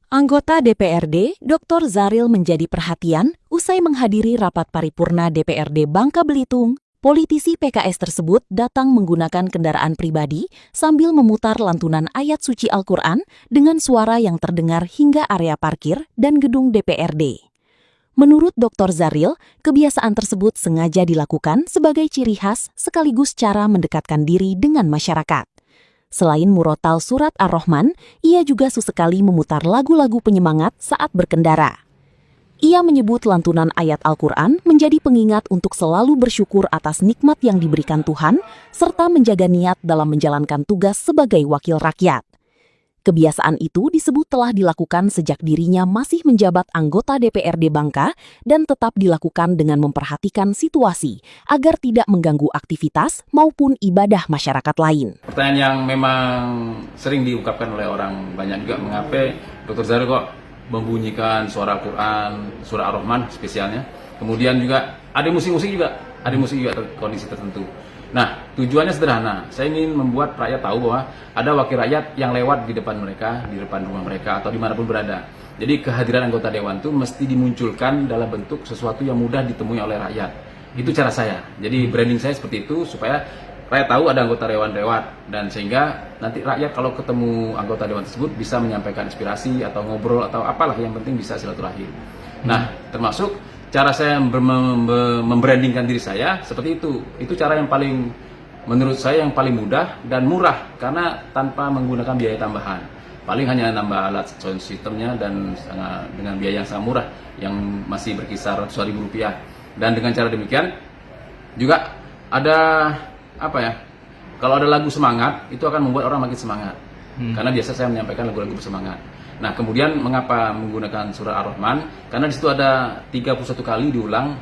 Anggota DPRD, Dr. Zaril menjadi perhatian usai menghadiri rapat paripurna DPRD Bangka Belitung. Politisi PKS tersebut datang menggunakan kendaraan pribadi sambil memutar lantunan ayat suci Al-Quran dengan suara yang terdengar hingga area parkir dan gedung DPRD. Menurut Dr. Zaril, kebiasaan tersebut sengaja dilakukan sebagai ciri khas sekaligus cara mendekatkan diri dengan masyarakat. Selain murotal surat Ar-Rahman, ia juga sesekali memutar lagu-lagu penyemangat saat berkendara. Ia menyebut lantunan ayat Al-Quran menjadi pengingat untuk selalu bersyukur atas nikmat yang diberikan Tuhan, serta menjaga niat dalam menjalankan tugas sebagai wakil rakyat. Kebiasaan itu disebut telah dilakukan sejak dirinya masih menjabat anggota DPRD Bangka dan tetap dilakukan dengan memperhatikan situasi agar tidak mengganggu aktivitas maupun ibadah masyarakat lain. Pertanyaan yang memang sering diungkapkan oleh orang banyak juga, mengapa Dr. Zaril kok membunyikan suara Al-Quran, surah Ar-Rahman spesialnya. Kemudian juga ada musik-musik juga, kondisi tertentu. Nah, tujuannya sederhana. Saya ingin membuat rakyat tahu bahwa ada wakil rakyat yang lewat di depan mereka, di depan rumah mereka, atau dimanapun berada. Jadi kehadiran anggota dewan itu mesti dimunculkan dalam bentuk sesuatu yang mudah ditemui oleh rakyat. Itu cara saya. Jadi branding saya seperti itu supaya rakyat tahu ada anggota dewan lewat, dan sehingga nanti rakyat kalau ketemu anggota dewan tersebut bisa menyampaikan inspirasi atau ngobrol atau apalah, yang penting bisa silaturahim. Nah, termasuk cara saya membrandingkan diri saya seperti itu. Itu cara yang paling, menurut saya yang paling mudah dan murah karena tanpa menggunakan biaya tambahan. Paling hanya nambah alat sound systemnya dan dengan biaya yang sangat murah yang masih berkisar ratusan ribu rupiah. Dan dengan cara demikian juga ada kalau ada lagu semangat itu akan membuat orang makin semangat. Karena biasa saya menyampaikan lagu-lagu bersemangat. Nah, kemudian mengapa menggunakan surah Ar-Rahman? Karena di situ ada 31 kali diulang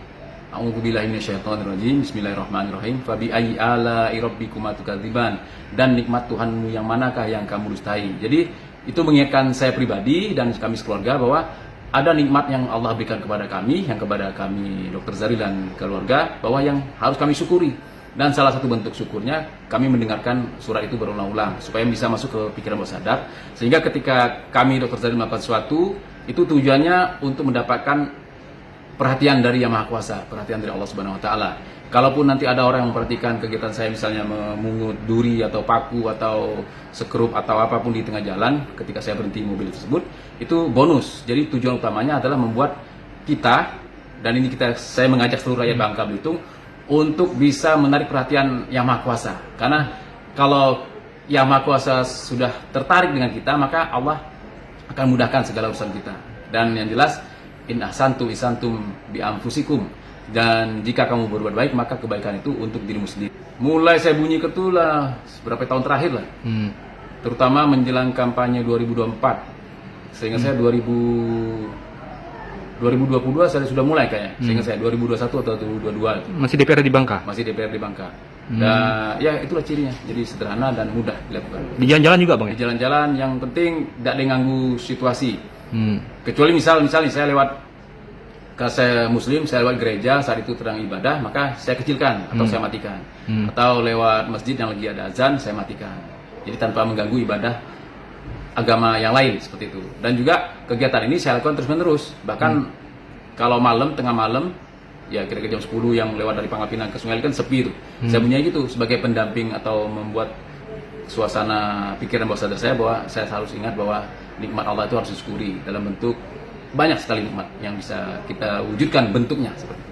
A'udzubillahi minasyaitonirrajim, Bismillahirrahmanirrahim, Fabi ayyi ala'i rabbikuma tukadziban, dan nikmat Tuhanmu yang manakah yang kamu dustai. Jadi itu mengingatkan saya pribadi dan kami sekeluarga bahwa ada nikmat yang Allah berikan kepada kami, yang kepada kami Dr. Zaril dan keluarga, bahwa yang harus kami syukuri. Dan salah satu bentuk syukurnya kami mendengarkan surat itu berulang-ulang supaya bisa masuk ke pikiran bawah sadar, sehingga ketika kami Dr. Zaril melakukan sesuatu itu tujuannya untuk mendapatkan perhatian dari Yang Maha Kuasa, perhatian dari Allah Subhanahu wa taala. Kalaupun nanti ada orang yang memperhatikan kegiatan saya, misalnya memungut duri atau paku atau sekrup atau apapun di tengah jalan ketika saya berhenti mobil tersebut, itu bonus. Jadi tujuan utamanya adalah membuat kita, dan ini saya mengajak seluruh rakyat Bangka Belitung untuk bisa menarik perhatian Yang Maha Kuasa. Karena kalau Yang Maha Kuasa sudah tertarik dengan kita, maka Allah akan mudahkan segala urusan kita. Dan yang jelas, in ahsantum ihsantum bi anfusikum. Dan jika kamu berbuat baik, maka kebaikan itu untuk dirimu sendiri. Mulai saya bunyi ketulah beberapa tahun terakhir lah. Terutama menjelang kampanye 2024. Sehingga saya 2022 saya sudah mulai kayaknya. Sehingga saya 2021 atau 2022 itu. Masih DPR di Bangka? Masih DPR di Bangka. Dan ya itulah cirinya. Jadi sederhana dan mudah dilakukan. Di jalan-jalan juga, Bang? Di jalan-jalan yang penting tidak diganggu situasi. Kecuali misalnya saya lewat, kalau saya muslim, saya lewat gereja saat itu sedang ibadah, maka saya kecilkan atau saya matikan. Atau lewat masjid yang lagi ada azan, saya matikan. Jadi tanpa mengganggu ibadah agama yang lain seperti itu. Dan juga kegiatan ini saya lakukan terus-menerus. Bahkan kalau malam, tengah malam, ya kira-kira jam 10 yang lewat dari Pangkal Pinang ke Sungai kan sepi itu. Saya punya gitu sebagai pendamping atau membuat suasana pikiran bawah sadar saya bahwa saya harus ingat bahwa nikmat Allah itu harus disyukuri dalam bentuk banyak sekali nikmat yang bisa kita wujudkan bentuknya seperti itu.